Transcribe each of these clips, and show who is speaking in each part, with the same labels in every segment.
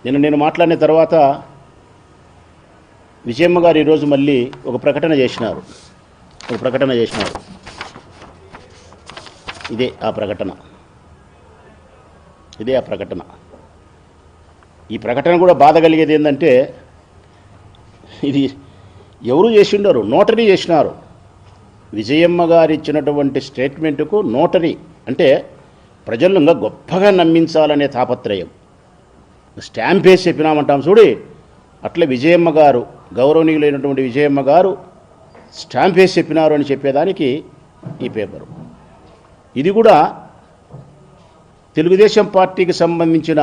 Speaker 1: నేను మాట్లాడిన తర్వాత విజయమ్మ గారు ఈరోజు మళ్ళీ ఒక ప్రకటన చేసినారు. ఇదే ఆ ప్రకటన. ఈ ప్రకటన కూడా బాధ కలిగేది ఏంటంటే, ఇది ఎవరు చేసిండరు, నోటరీ చేసినారు. విజయమ్మ గారు ఇచ్చినటువంటి స్టేట్మెంటుకు నోటరీ అంటే ప్రజలను ఇంకా గొప్పగా నమ్మించాలనే తాపత్రయం. స్టాంప్ వేసి చెప్పినామంటాం చూడి, అట్లే విజయమ్మ గారు, గౌరవనీయులైనటువంటి విజయమ్మ గారు స్టాంప్ వేసి చెప్పినారు అని చెప్పేదానికి ఈ పేపరు. ఇది కూడా తెలుగుదేశం పార్టీకి సంబంధించిన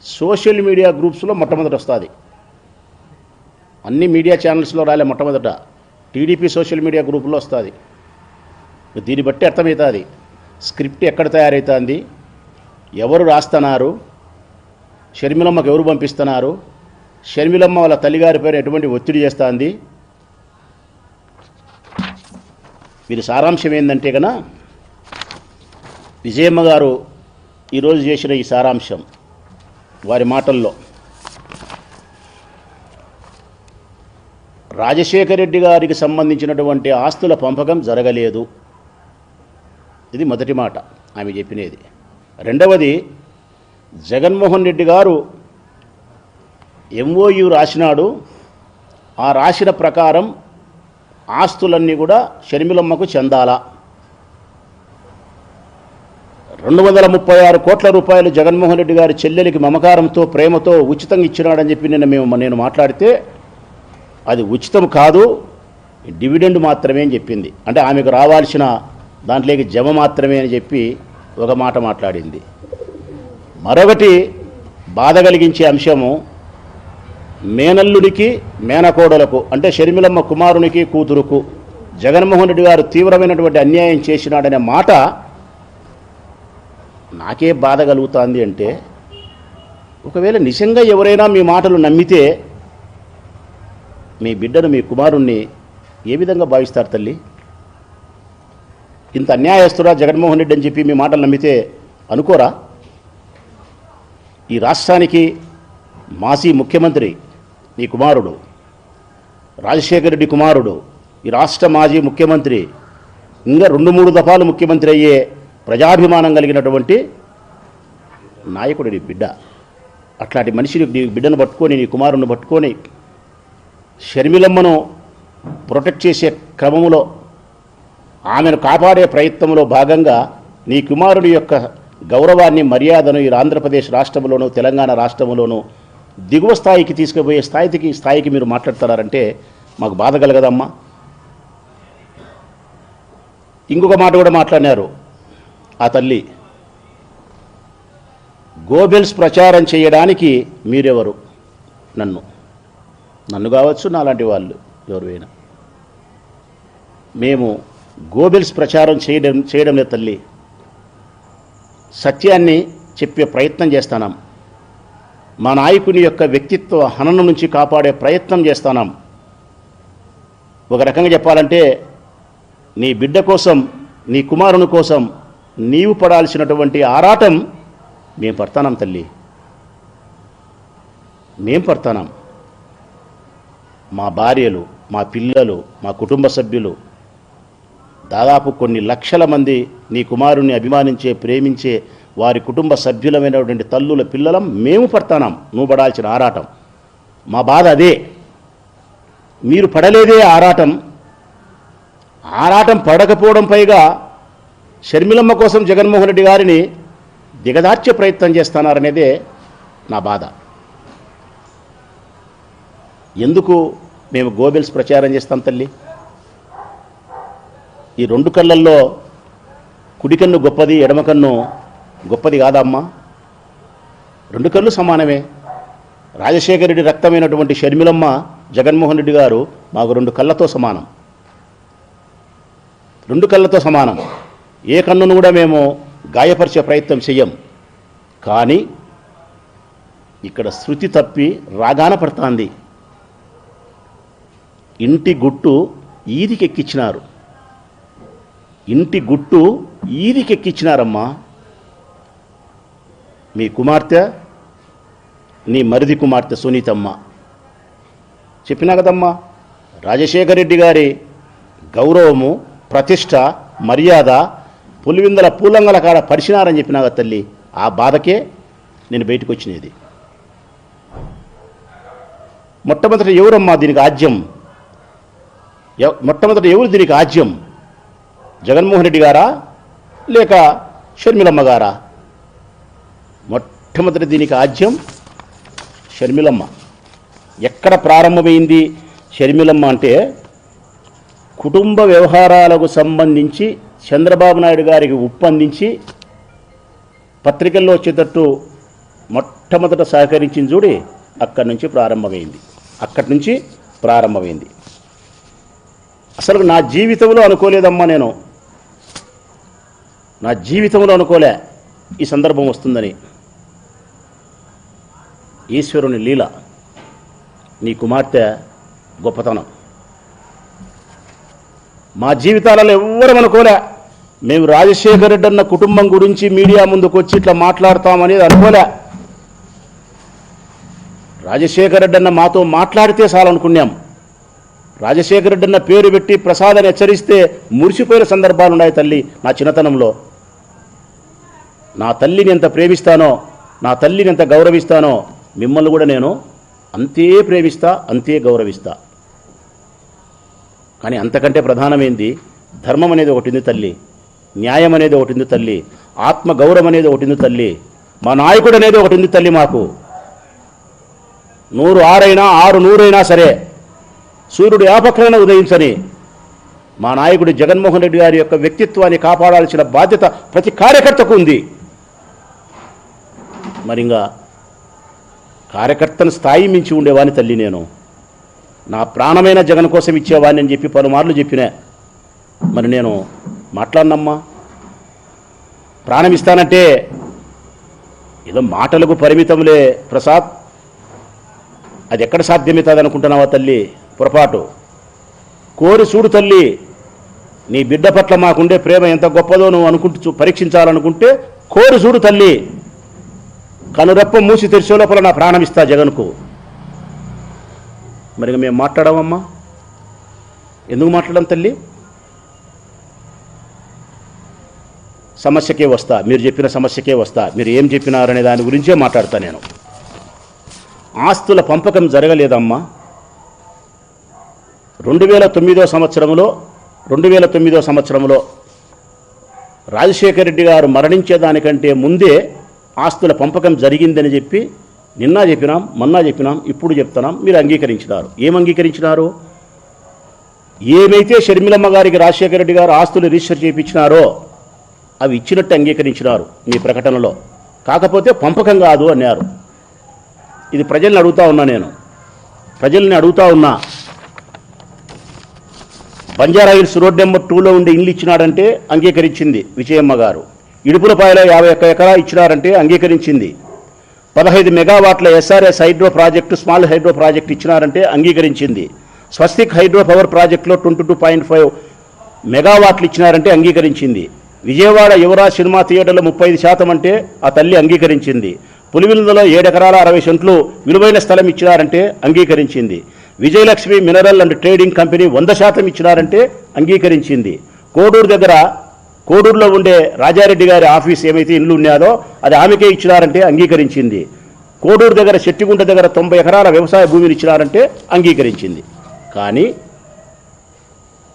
Speaker 1: సోషల్ మీడియా గ్రూప్స్లో మొట్టమొదట వస్తుంది. అన్ని మీడియా ఛానల్స్లో రాలే, మొట్టమొదట టీడీపీ సోషల్ మీడియా గ్రూపులో వస్తుంది. దీన్ని బట్టి అర్థమవుతుంది స్క్రిప్ట్ ఎక్కడ తయారవుతుంది, ఎవరు రాస్తున్నారు, షర్మిలమ్మకు ఎవరు పంపిస్తున్నారు, షర్మిలమ్మ వాళ్ళ తల్లిగారి పైన ఎటువంటి ఒత్తిడి చేస్తుంది. వీరి సారాంశం ఏంటంటే కన్నా, విజయమ్మ గారు ఈరోజు చేసిన ఈ సారాంశం వారి మాటల్లో, రాజశేఖర రెడ్డి గారికి సంబంధించినటువంటి ఆస్తుల పంపకం జరగలేదు. ఇది మొదటి మాట ఆమె చెప్పినది. రెండవది, జగన్మోహన్ రెడ్డి గారు ఎంఓయు రాసినాడు. ఆ రాసిన ప్రకారం ఆస్తులన్నీ కూడా షర్మిలమ్మకు చెందాలా. 236 కోట్ల రూపాయలు జగన్మోహన్ రెడ్డి గారి చెల్లెలికి మమకారంతో, ప్రేమతో ఉచితంగా ఇచ్చినాడని చెప్పి నేను మాట్లాడితే, అది ఉచితం కాదు, డివిడెండ్ మాత్రమే అని చెప్పింది. అంటే ఆమెకు రావాల్సిన దాంట్లోకి జమ మాత్రమే అని చెప్పి ఒక మాట మాట్లాడింది. మరొకటి బాధ కలిగించే అంశము, మేనల్లుడికి మేనకోడలకు అంటే షర్మిలమ్మ కుమారునికి కూతురుకు జగన్మోహన్ రెడ్డి గారు తీవ్రమైనటువంటి అన్యాయం చేసినాడనే మాట నాకే బాధ కలుగుతుంది. అంటే ఒకవేళ నిజంగా ఎవరైనా మీ మాటలు నమ్మితే మీ బిడ్డను, మీ కుమారుణ్ణి ఏ విధంగా భావిస్తారు తల్లి? ఇంత అన్యాయస్తుడా జగన్మోహన్ రెడ్డి అని చెప్పి మీ మాటలు నమ్మితే అనుకోరా? ఈ రాష్ట్రానికి మాజీ ముఖ్యమంత్రి నీ కుమారుడు, రాజశేఖర రెడ్డి కుమారుడు, ఈ రాష్ట్ర మాజీ ముఖ్యమంత్రి, ఇంకా 2-3 దఫాలు ముఖ్యమంత్రి అయ్యే ప్రజాభిమానం కలిగినటువంటి నాయకుడు నీ బిడ్డ. అట్లాంటి మనిషిని, నీ బిడ్డను పట్టుకొని, నీ కుమారుని పట్టుకొని షర్మిలమ్మను ప్రొటెక్ట్ చేసే క్రమంలో, ఆమెను కాపాడే ప్రయత్నంలో భాగంగా నీ కుమారుడి యొక్క గౌరవాన్ని, మర్యాదను ఈ ఆంధ్రప్రదేశ్ రాష్ట్రంలోనూ, తెలంగాణ రాష్ట్రంలోనూ దిగువ స్థాయికి తీసుకుపోయే స్థాయికి మీరు మాట్లాడుతున్నారంటే మాకు బాధ కలగదమ్మా. ఇంకొక మాట కూడా మాట్లాడినారు ఆ తల్లి, గోబెల్స్ ప్రచారం చేయడానికి మీరెవరు? నన్ను కావచ్చు, నాలాంటి వాళ్ళు ఎవరైనా. మేము గోబెల్స్ ప్రచారం చేయడం లేదు తల్లి, సత్యాన్ని చెప్పే ప్రయత్నం చేస్తున్నాం. మా నాయకుని యొక్క వ్యక్తిత్వ హననం నుంచి కాపాడే ప్రయత్నం చేస్తున్నాం. ఒక రకంగా చెప్పాలంటే, నీ బిడ్డ కోసం, నీ కుమారుని కోసం నీవు పడాల్సినటువంటి ఆరాటం మేము పడతాం తల్లి, మేం పడతాం. మా భార్యలు, మా పిల్లలు, మా కుటుంబ సభ్యులు, దాదాపు కొన్ని లక్షల మంది నీ కుమారుణ్ణి అభిమానించే, ప్రేమించే వారి కుటుంబ సభ్యులమైనటువంటి తల్లుల పిల్లలం మేము పడతాం. నువ్వు పడాల్సిన ఆరాటం, మా బాధ అదే. మీరు పడలేదే ఆరాటం పడకపోవడం, పైగా షర్మిలమ్మ కోసం జగన్మోహన్ రెడ్డి గారిని దిగదార్చే ప్రయత్నం చేస్తున్నారనేదే నా బాధ. ఎందుకు మేము గోబెల్స్ ప్రచారం చేస్తాం తల్లి? ఈ 2 కళ్ళల్లో కుడి కన్ను గొప్పది, ఎడమ కన్ను గొప్పది కాదమ్మా. 2 కళ్ళు సమానమే. రాజశేఖర రెడ్డి రక్తమైనటువంటి షర్మిలమ్మ, జగన్మోహన్ రెడ్డి గారు మాకు 2 కళ్ళతో సమానం. 2 కళ్ళతో సమానం. ఏ కన్నును కూడా మేము గాయపరిచే ప్రయత్నం చెయ్యం. కానీ ఇక్కడ శృతి తప్పి రాగాన పడుతుంది. ఇంటి గుట్టు ఈదికెక్కించినారు, ఈదికెక్కించినారమ్మా. మీ కుమార్తె, నీ మరిది కుమార్తె సునీతమ్మ. చెప్పినా కదమ్మా, రాజశేఖర రెడ్డి గారి గౌరవము, ప్రతిష్ట, మర్యాద పులివిందల పూలంగల కాడ పరిచినారని చెప్పినా కదా తల్లి. ఆ బాధకే నేను బయటకు వచ్చినది. మొట్టమొదట ఎవరమ్మా దీనికి ఆజ్యం? మొట్టమొదట ఎవరు దీనికి ఆజ్యం? జగన్మోహన్ రెడ్డి గారా లేక షర్మిలమ్మ గారా? మొట్టమొదటి దీనికి ఆజ్యం షర్మిలమ్మ. ఎక్కడ ప్రారంభమైంది షర్మిలమ్మ అంటే, కుటుంబ వ్యవహారాలకు సంబంధించి చంద్రబాబు నాయుడు గారికి ఒప్పందించి పత్రికల్లో వచ్చేటట్టు మొట్టమొదట సహకరించింది చూడి, అక్కడి నుంచి ప్రారంభమైంది. అసలు నా జీవితంలో అనుకోలేదమ్మా, నేను నా జీవితంలో అనుకోలే ఈ సందర్భం వస్తుందని. ఈశ్వరుని లీల, నీ కుమార్తె గొప్పతనం. మా జీవితాలలో ఎవ్వరం అనుకోలే. మేము రాజశేఖర రెడ్డి అన్న కుటుంబం గురించి మీడియా ముందుకు వచ్చి ఇట్లా మాట్లాడతామనేది అనుకోలే. రాజశేఖర రెడ్డి అన్న మాతో మాట్లాడితే చాలనుకున్నాం. రాజశేఖర రెడ్డి అన్న పేరు పెట్టి ప్రసాదాన్ని హెచ్చరిస్తే మురిసిపోయిన సందర్భాలు ఉన్నాయి తల్లి. నా చిన్నతనంలో నా తల్లిని ఎంత ప్రేమిస్తానో, నా తల్లిని ఎంత గౌరవిస్తానో, మిమ్మల్ని కూడా నేను అంతే ప్రేమిస్తా, అంతే గౌరవిస్తా. కానీ అంతకంటే ప్రధానమైంది ధర్మం అనేది ఒకటి ఉంది తల్లి, న్యాయం అనేది ఒకటి ఉంది తల్లి, ఆత్మగౌరవం అనేది ఒకటి ఉంది తల్లి, మా నాయకుడు అనేది ఒకటి ఉంది తల్లి. మాకు 100 6 100 సరే, సూర్యుడు యాపక్కన ఉదయించని మా నాయకుడు జగన్మోహన్ రెడ్డి గారి యొక్క వ్యక్తిత్వాన్ని కాపాడాల్సిన బాధ్యత ప్రతి కార్యకర్తకు ఉంది. మరింగా కార్యకర్తను స్థాయి మించి ఉండేవాడిని తల్లి. నేను నా ప్రాణమైన జగన్ కోసం ఇచ్చేవాడిని అని చెప్పి పలుమార్లు చెప్పినా. మరి నేను మాట్లాడినమ్మా, ప్రాణం ఇస్తానంటే ఏదో మాటలకు పరిమితంలే ప్రసాద్, అది ఎక్కడ సాధ్యమవుతుంది అనుకుంటున్నావా తల్లి? పొరపాటు. కోరి చూడు తల్లి, నీ బిడ్డ పట్ల మాకుండే ప్రేమ ఎంత గొప్పదో నువ్వు అనుకుంటూ పరీక్షించాలనుకుంటే కోరి చూడు తల్లి. కనురెప్ప మూసి తెరిచే లోపల నా ప్రాణం ఇస్తా జగన్కు. మరి మేము మాట్లాడామమ్మా, ఎందుకు మాట్లాడడం తల్లి? సమస్యకే వస్తా, మీరు చెప్పిన సమస్యకే వస్తా. మీరు ఏం చెప్పినారనే దాని గురించే మాట్లాడతా నేను. ఆస్తుల పంపకం జరగలేదమ్మా. 2009 సంవత్సరంలో రాజశేఖర రెడ్డి గారు మరణించేదానికంటే ముందే ఆస్తుల పంపకం జరిగిందని చెప్పి నిన్న చెప్పినాం, మొన్న చెప్పినాం, ఇప్పుడు చెప్తున్నాం. మీరు అంగీకరించినారు. ఏం అంగీకరించినారు? ఏమైతే షర్మిలమ్మ గారికి రాజశేఖర రెడ్డి గారు ఆస్తులు రిజిస్టర్ చేయించినారో అవి ఇచ్చినట్టు అంగీకరించినారు మీ ప్రకటనలో. కాకపోతే పంపకం కాదు అన్నారు. ఇది ప్రజల్ని అడుగుతా ఉన్నా. బంజారా హిల్స్ రోడ్ నెంబర్ 2లో ఉండే ఇల్లు ఇచ్చినాడంటే అంగీకరించింది విజయమ్మ గారు. ఇడుపులపాయలో 51 ఎకరా ఇచ్చినారంటే అంగీకరించింది. 15 మెగావాట్ల SRS hydro project, small hydro project ఇచ్చినారంటే అంగీకరించింది. స్వస్తిక్ హైడ్రో పవర్ ప్రాజెక్టులో 22.5 మెగావాట్లు ఇచ్చినారంటే అంగీకరించింది. విజయవాడ యువరాజ్ సినిమా థియేటర్లో 35% అంటే ఆ తల్లి అంగీకరించింది. పులివెందులలో 7 ఎకరాల 60 సెంట్లు విలువైన స్థలం ఇచ్చినారంటే అంగీకరించింది. Vijayalakshmi mineral and trading company 100% ఇచ్చినారంటే అంగీకరించింది. కోడూరులో ఉండే రాజారెడ్డి గారి ఆఫీస్ ఏమైతే ఇల్లు ఉన్నాదో అది ఆమెకే ఇచ్చినారంటే అంగీకరించింది. కోడూరు దగ్గర చెట్టిగుంట దగ్గర 90 ఎకరాల వ్యవసాయ భూమిని ఇచ్చినారంటే అంగీకరించింది. కానీ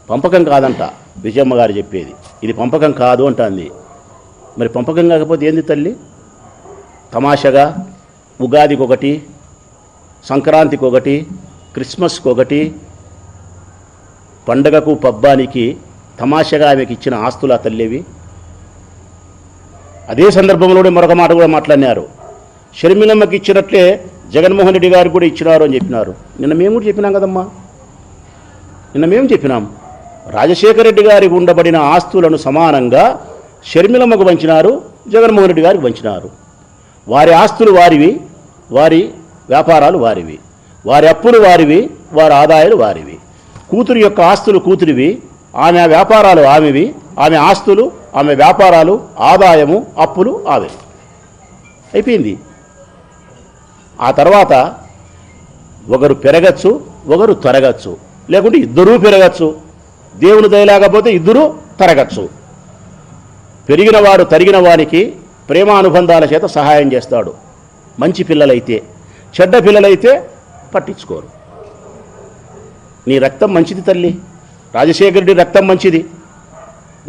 Speaker 1: పంపకం కాదంట విజయమ్మ గారు చెప్పేది. ఇది పంపకం కాదు అంటుంది. మరి పంపకం కాకపోతే ఏంది తల్లి? తమాషగా ఉగాదికి ఒకటి, సంక్రాంతికి ఒకటి, క్రిస్మస్కి ఒకటి, పండగకు పబ్బానికి తమాషగా ఆమెకి ఇచ్చిన ఆస్తుల తల్లివి. అదే సందర్భంలోనే మరొక మాట కూడా మాట్లాడినారు. షర్మిలమ్మకి ఇచ్చినట్లే జగన్మోహన్ రెడ్డి గారికి కూడా ఇచ్చినారు అని చెప్పినారు. నిన్న మేము కూడా చెప్పినాం కదమ్మా. రాజశేఖర రెడ్డి గారికి ఉండబడిన ఆస్తులను సమానంగా షర్మిలమ్మకు పంచినారు, జగన్మోహన్ రెడ్డి గారికి పంచినారు. వారి ఆస్తులు వారివి, వారి వ్యాపారాలు వారివి, వారి అప్పులు వారివి, వారి ఆదాయాలు వారివి. కూతురు యొక్క ఆస్తులు కూతురివి, ఆమె వ్యాపారాలు ఆమెవి, ఆమె ఆస్తులు, ఆమె వ్యాపారాలు, ఆదాయము, అప్పులు ఆమె. అయిపోయింది. ఆ తర్వాత ఒకరు పెరగచ్చు, ఒకరు తరగచ్చు, లేకుంటే ఇద్దరూ పెరగచ్చు. దేవుని దయలేకపోతే ఇద్దరూ తరగచ్చు. పెరిగిన వాడు తరిగిన వానికి ప్రేమానుబంధాల చేత సహాయం చేస్తాడు. మంచి పిల్లలైతే. చెడ్డ పిల్లలైతే పట్టించుకోరు. నీ రక్తం మంచిది తల్లి, రాజశేఖర రెడ్డి రక్తం మంచిది,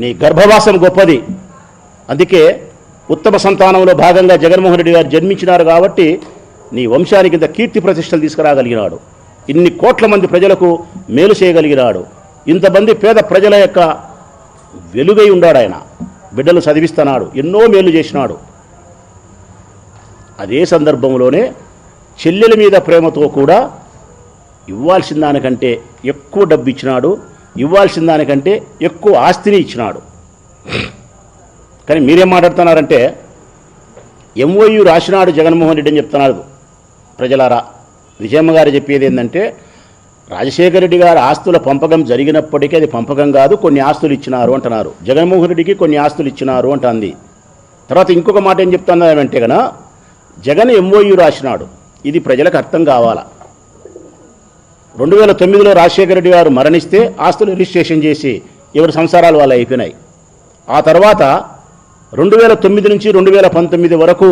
Speaker 1: నీ గర్భవాసం గొప్పది. అందుకే ఉత్తమ సంతానంలో భాగంగా జగన్మోహన్ రెడ్డి గారు జన్మించినారు కాబట్టి నీ వంశానికి ఇంత కీర్తి ప్రతిష్టలు తీసుకురాగలిగినాడు. ఇన్ని కోట్ల మంది ప్రజలకు మేలు చేయగలిగినాడు. ఇంతమంది పేద ప్రజల యొక్క వెలుగై ఉన్నాడు. ఆయన బిడ్డలు చదివిస్తున్నాడు, ఎన్నో మేలు చేసినాడు. అదే సందర్భంలోనే చెల్లెల మీద ప్రేమతో కూడా ఇవ్వాల్సిన దానికంటే ఎక్కువ డబ్బు ఇచ్చినాడు, ఇవ్వాల్సిన దానికంటే ఎక్కువ ఆస్తిని ఇచ్చినాడు. కానీ మీరేం మాట్లాడుతున్నారంటే ఎంఓయూ రాసినాడు జగన్మోహన్ రెడ్డి అని చెప్తున్నారు. ప్రజలారా, విజయమ్మ గారు చెప్పేది ఏంటంటే రాజశేఖర రెడ్డి గారు ఆస్తుల పంపకం జరిగినప్పటికీ అది పంపకం కాదు, కొన్ని ఆస్తులు ఇచ్చినారు అంటున్నారు. జగన్మోహన్ రెడ్డికి కొన్ని ఆస్తులు ఇచ్చినారు అంటుంది. తర్వాత ఇంకొక మాట ఏం చెప్తున్నారంటే కనుక జగన్ ఎంఓయూ రాసినాడు, ఇది ప్రజలకు అర్థం కావాలా. 2009లో రాజశేఖర రెడ్డి గారు మరణిస్తే ఆస్తులు రిజిస్ట్రేషన్ చేసి ఎవరి సంసారాలు వాళ్ళు అయిపోయినాయి. ఆ తర్వాత 2009 నుంచి 2019 వరకు